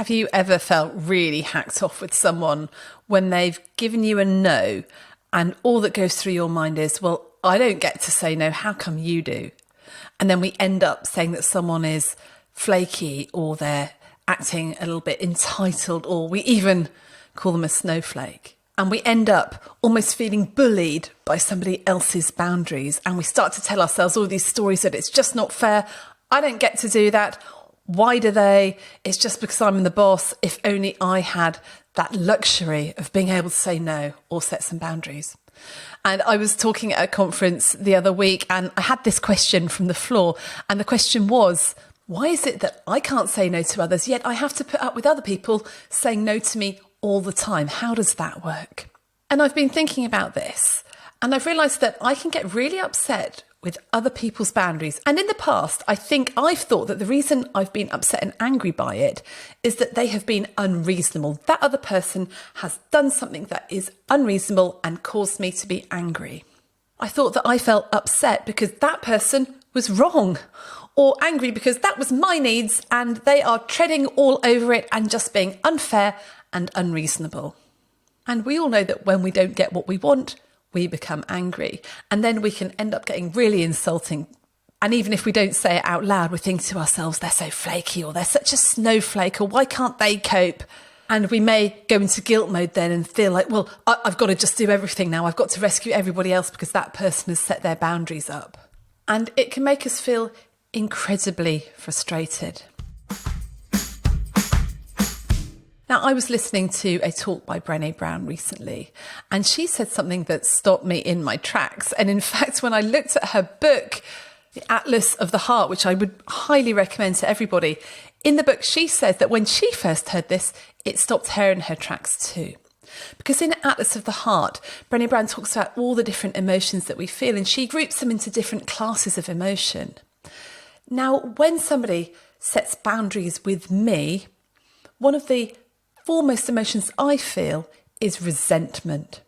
Have you ever felt really hacked off with someone when they've given you a no and all that goes through your mind is, well, I don't get to say no, how come you do? And then we end up saying that someone is flaky or they're acting a little bit entitled, or we even call them a snowflake. And we end up almost feeling bullied by somebody else's boundaries. And we start to tell ourselves all these stories that it's just not fair. I don't get to do that. Why do they? It's just because I'm the boss. If only I had that luxury of being able to say no or set some boundaries. And I was talking at a conference the other week and I had this question from the floor. And the question was, why is it that I can't say no to others, yet I have to put up with other people saying no to me all the time? How does that work? And I've been thinking about this and I've realised that I can get really upset with other people's boundaries. And in the past, I think I've thought that the reason I've been upset and angry by it is that they have been unreasonable. That other person has done something that is unreasonable and caused me to be angry. I thought that I felt upset because that person was wrong, or angry because that was my needs and they are treading all over it and just being unfair and unreasonable. And we all know that when we don't get what we want, we become angry, and then we can end up getting really insulting. And even if we don't say it out loud, we think to ourselves, they're so flaky, or they're such a snowflake, or why can't they cope? And we may go into guilt mode then and feel like, well, I've got to just do everything now. I've got to rescue everybody else because that person has set their boundaries up. And it can make us feel incredibly frustrated. Now, I was listening to a talk by Brené Brown recently, and she said something that stopped me in my tracks. And in fact, when I looked at her book, The Atlas of the Heart, which I would highly recommend to everybody, in the book, she says that when she first heard this, it stopped her in her tracks too. Because in Atlas of the Heart, Brené Brown talks about all the different emotions that we feel, and she groups them into different classes of emotion. Now, when somebody sets boundaries with me, one of the foremost emotions I feel is resentment.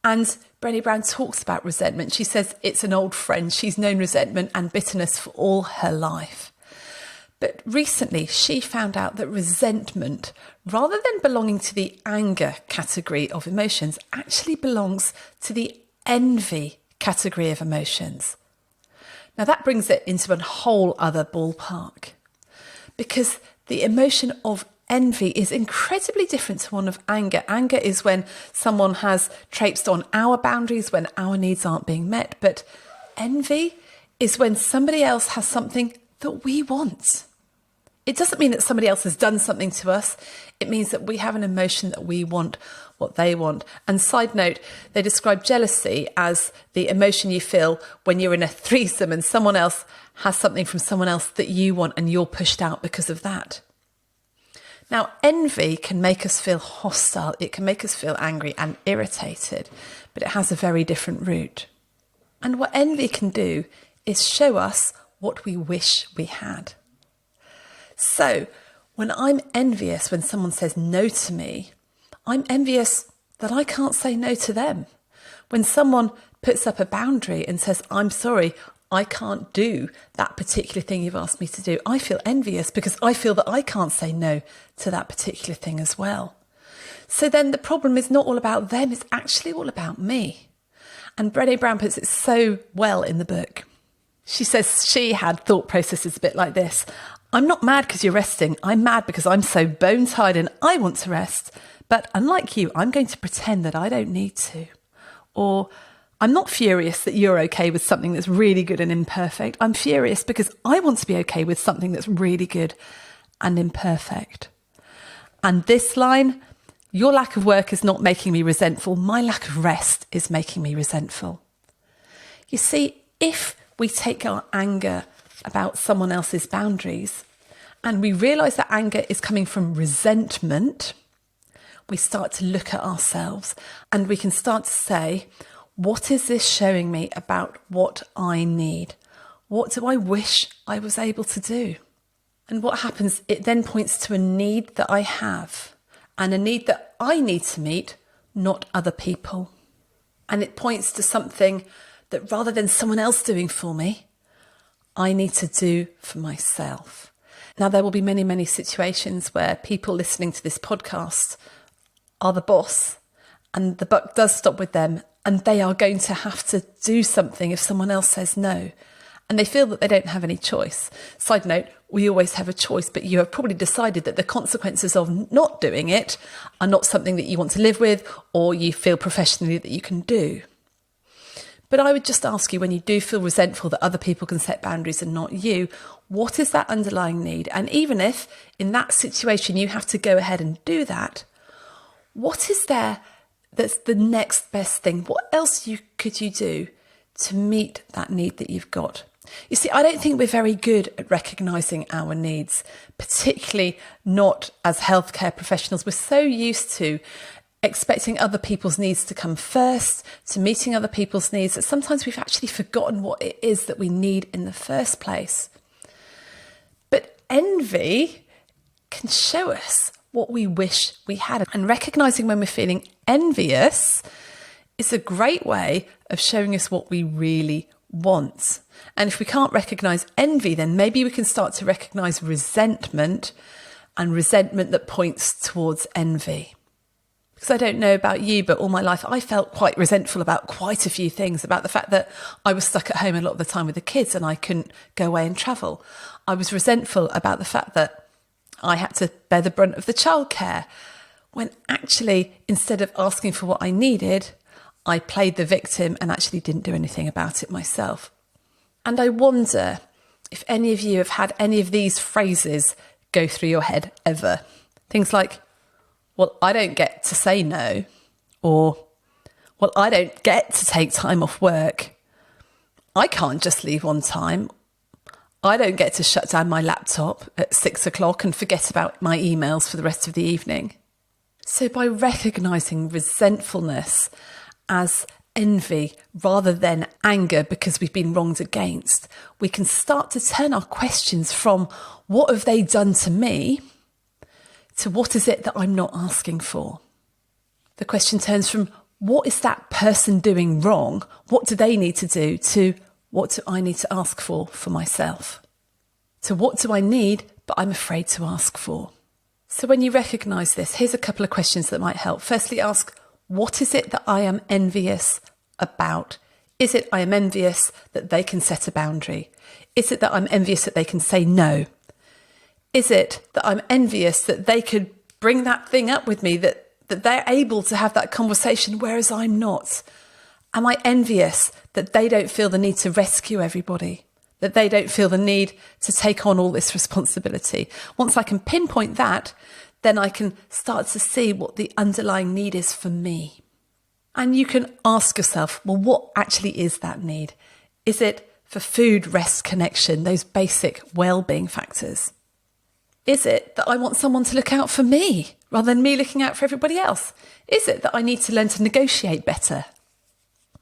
And Brené Brown talks about resentment. She says it's an old friend. She's known resentment and bitterness for all her life. But recently she found out that resentment, rather than belonging to the anger category of emotions, actually belongs to the envy category of emotions. Now that brings it into a whole other ballpark, because the emotion of envy is incredibly different to one of anger. Anger is when someone has traipsed on our boundaries, when our needs aren't being met. But envy is when somebody else has something that we want. It doesn't mean that somebody else has done something to us. It means that we have an emotion that we want what they want. And side note, they describe jealousy as the emotion you feel when you're in a threesome and someone else has something from someone else that you want and you're pushed out because of that. Now, envy can make us feel hostile. It can make us feel angry and irritated, but it has a very different root. And what envy can do is show us what we wish we had. So when I'm envious, when someone says no to me, I'm envious that I can't say no to them. When someone puts up a boundary and says, I'm sorry, I can't do that particular thing you've asked me to do, I feel envious because I feel that I can't say no to that particular thing as well. So then the problem is not all about them, it's actually all about me. And Brené Brown puts it so well in the book. She says she had thought processes a bit like this. I'm not mad because you're resting. I'm mad because I'm so bone tired and I want to rest. But unlike you, I'm going to pretend that I don't need to. Or I'm not furious that you're okay with something that's really good and imperfect. I'm furious because I want to be okay with something that's really good and imperfect. And this line, your lack of work is not making me resentful. My lack of rest is making me resentful. You see, if we take our anger about someone else's boundaries and we realise that anger is coming from resentment, we start to look at ourselves and we can start to say, what is this showing me about what I need? What do I wish I was able to do? And what happens, it then points to a need that I have and a need that I need to meet, not other people. And it points to something that rather than someone else doing for me, I need to do for myself. Now, there will be many, many situations where people listening to this podcast are the boss and the buck does stop with them and they are going to have to do something if someone else says no. And they feel that they don't have any choice. Side note, we always have a choice, but you have probably decided that the consequences of not doing it are not something that you want to live with or you feel professionally that you can do. But I would just ask you, when you do feel resentful that other people can set boundaries and not you, what is that underlying need? And even if in that situation you have to go ahead and do that, what is there that's the next best thing? What else could you do to meet that need that you've got? You see, I don't think we're very good at recognising our needs, particularly not as healthcare professionals. We're so used to expecting other people's needs to come first, to meeting other people's needs, that sometimes we've actually forgotten what it is that we need in the first place. But envy can show us what we wish we had. And recognising when we're feeling envious is a great way of showing us what we really want. And if we can't recognise envy, then maybe we can start to recognise resentment, and resentment that points towards envy. Because I don't know about you, but all my life I felt quite resentful about quite a few things, about the fact that I was stuck at home a lot of the time with the kids and I couldn't go away and travel. I was resentful about the fact that I had to bear the brunt of the childcare, when actually, instead of asking for what I needed, I played the victim and actually didn't do anything about it myself. And I wonder if any of you have had any of these phrases go through your head ever. Things like, well, I don't get to say no, or, well, I don't get to take time off work. I can't just leave on time. I don't get to shut down my laptop at 6 o'clock and forget about my emails for the rest of the evening. So by recognising resentfulness as envy rather than anger because we've been wronged against, we can start to turn our questions from what have they done to me to what is it that I'm not asking for. The question turns from what is that person doing wrong? What do they need to do? To what do I need to ask for myself? To what do I need but I'm afraid to ask for? So when you recognise this, here's a couple of questions that might help. Firstly, ask, what is it that I am envious about? Is it I am envious that they can set a boundary? Is it that I'm envious that they can say no? Is it that I'm envious that they could bring that thing up with me, that they're able to have that conversation, whereas I'm not? Am I envious that they don't feel the need to rescue everybody? That they don't feel the need to take on all this responsibility? Once I can pinpoint that, then I can start to see what the underlying need is for me. And you can ask yourself, well, what actually is that need? Is it for food, rest, connection, those basic well-being factors? Is it that I want someone to look out for me rather than me looking out for everybody else? Is it that I need to learn to negotiate better?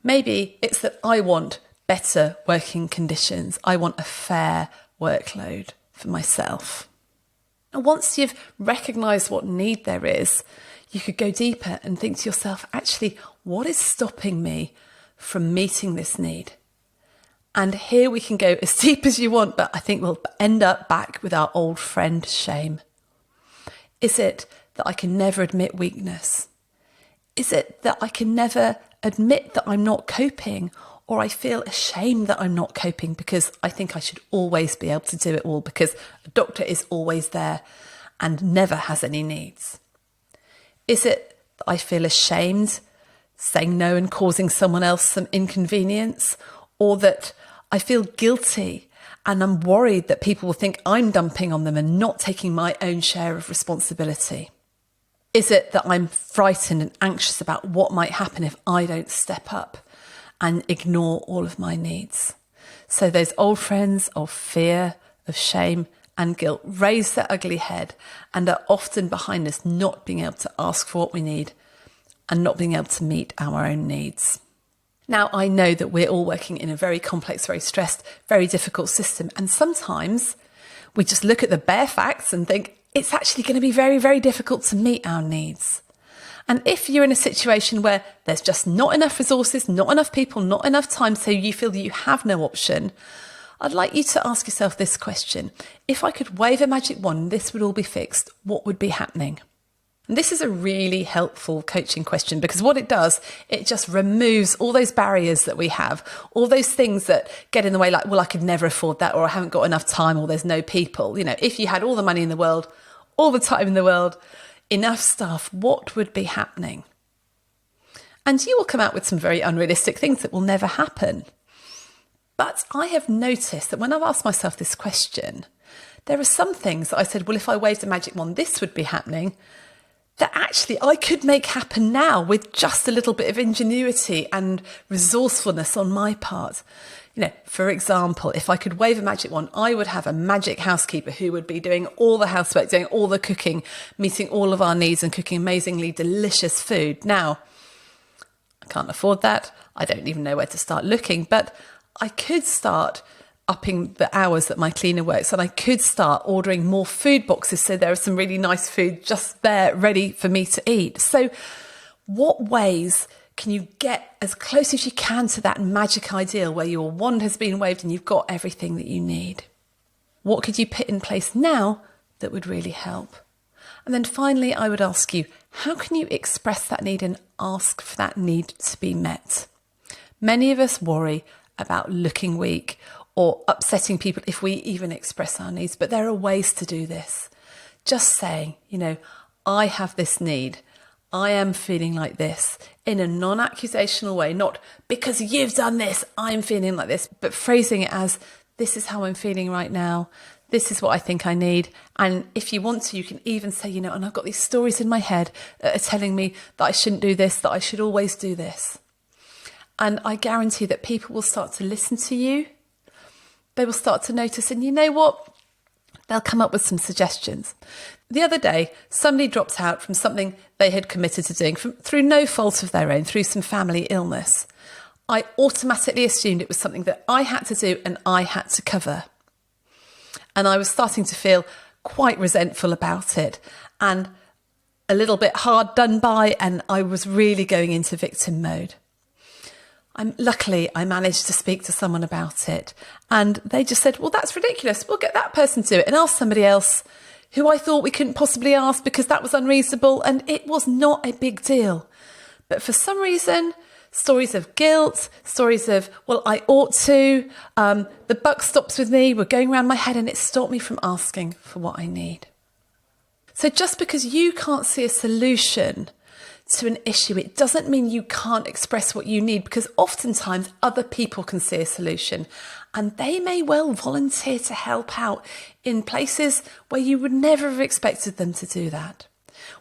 Maybe it's that I want better working conditions. I want a fair workload for myself. And once you've recognised what need there is, you could go deeper and think to yourself, actually, what is stopping me from meeting this need? And here we can go as deep as you want, but I think we'll end up back with our old friend shame. Is it that I can never admit weakness? Is it that I can never admit that I'm not coping, or I feel ashamed that I'm not coping because I think I should always be able to do it all because a doctor is always there and never has any needs? Is it that I feel ashamed saying no and causing someone else some inconvenience, or that I feel guilty and I'm worried that people will think I'm dumping on them and not taking my own share of responsibility? Is it that I'm frightened and anxious about what might happen if I don't step up and ignore all of my needs? So those old friends of fear, of shame and guilt raise their ugly head and are often behind us not being able to ask for what we need and not being able to meet our own needs. Now, I know that we're all working in a very complex, very stressed, very difficult system. And sometimes we just look at the bare facts and think it's actually going to be very, very difficult to meet our needs. And if you're in a situation where there's just not enough resources, not enough people, not enough time, so you feel that you have no option, I'd like you to ask yourself this question. If I could wave a magic wand, this would all be fixed, what would be happening? And this is a really helpful coaching question, because what it does, it just removes all those barriers that we have, all those things that get in the way, like, well, I could never afford that, or I haven't got enough time, or there's no people. You know, if you had all the money in the world, all the time in the world, enough stuff, what would be happening? And you will come out with some very unrealistic things that will never happen. But I have noticed that when I've asked myself this question, there are some things that I said, well, if I waved a magic wand, this would be happening, that actually I could make happen now with just a little bit of ingenuity and resourcefulness on my part. You know, for example, if I could wave a magic wand, I would have a magic housekeeper who would be doing all the housework, doing all the cooking, meeting all of our needs and cooking amazingly delicious food. Now, I can't afford that. I don't even know where to start looking, but I could start upping the hours that my cleaner works, and I could start ordering more food boxes so there is some really nice food just there ready for me to eat. So what ways can you get as close as you can to that magic ideal where your wand has been waved and you've got everything that you need? What could you put in place now that would really help? And then finally, I would ask you, how can you express that need and ask for that need to be met? Many of us worry about looking weak or upsetting people if we even express our needs, but there are ways to do this. Just saying, you know, I have this need. I am feeling like this, in a non-accusational way, not because you've done this, I'm feeling like this, but phrasing it as, this is how I'm feeling right now. This is what I think I need. And if you want to, you can even say, you know, and I've got these stories in my head that are telling me that I shouldn't do this, that I should always do this. And I guarantee that people will start to listen to you. They will start to notice, and you know what? They'll come up with some suggestions. The other day, somebody dropped out from something they had committed to doing through no fault of their own, through some family illness. I automatically assumed it was something that I had to do and I had to cover. And I was starting to feel quite resentful about it and a little bit hard done by, and I was really going into victim mode. Luckily, I managed to speak to someone about it, and they just said, well, that's ridiculous. We'll get that person to do it and ask somebody else who I thought we couldn't possibly ask because that was unreasonable, and it was not a big deal. But for some reason, stories of guilt, stories of, well, I ought to, the buck stops with me, were going around my head, and it stopped me from asking for what I need. So just because you can't see a solution to an issue, it doesn't mean you can't express what you need, because oftentimes other people can see a solution and they may well volunteer to help out in places where you would never have expected them to do that.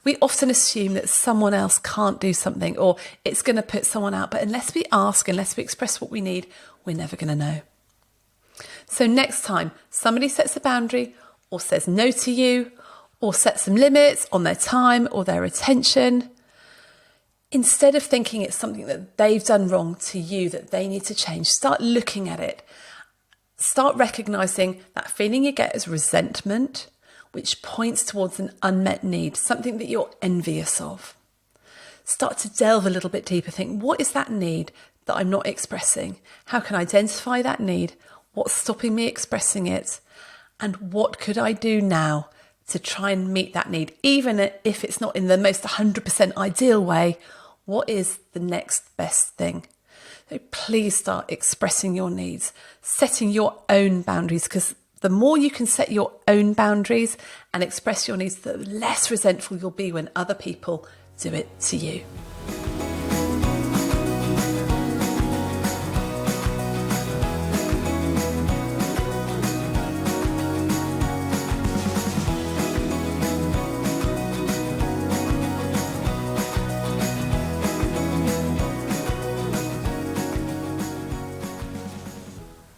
We often assume that someone else can't do something or it's going to put someone out, but unless we ask, unless we express what we need, we're never going to know. So next time somebody sets a boundary or says no to you or sets some limits on their time or their attention, instead of thinking it's something that they've done wrong to you that they need to change, start looking at it. Start recognising that feeling you get as resentment, which points towards an unmet need, something that you're envious of. Start to delve a little bit deeper. Think, what is that need that I'm not expressing? How can I identify that need? What's stopping me expressing it? And what could I do now to try and meet that need? Even if it's not in the most 100% ideal way, what is the next best thing? So please start expressing your needs, setting your own boundaries, because the more you can set your own boundaries and express your needs, the less resentful you'll be when other people do it to you.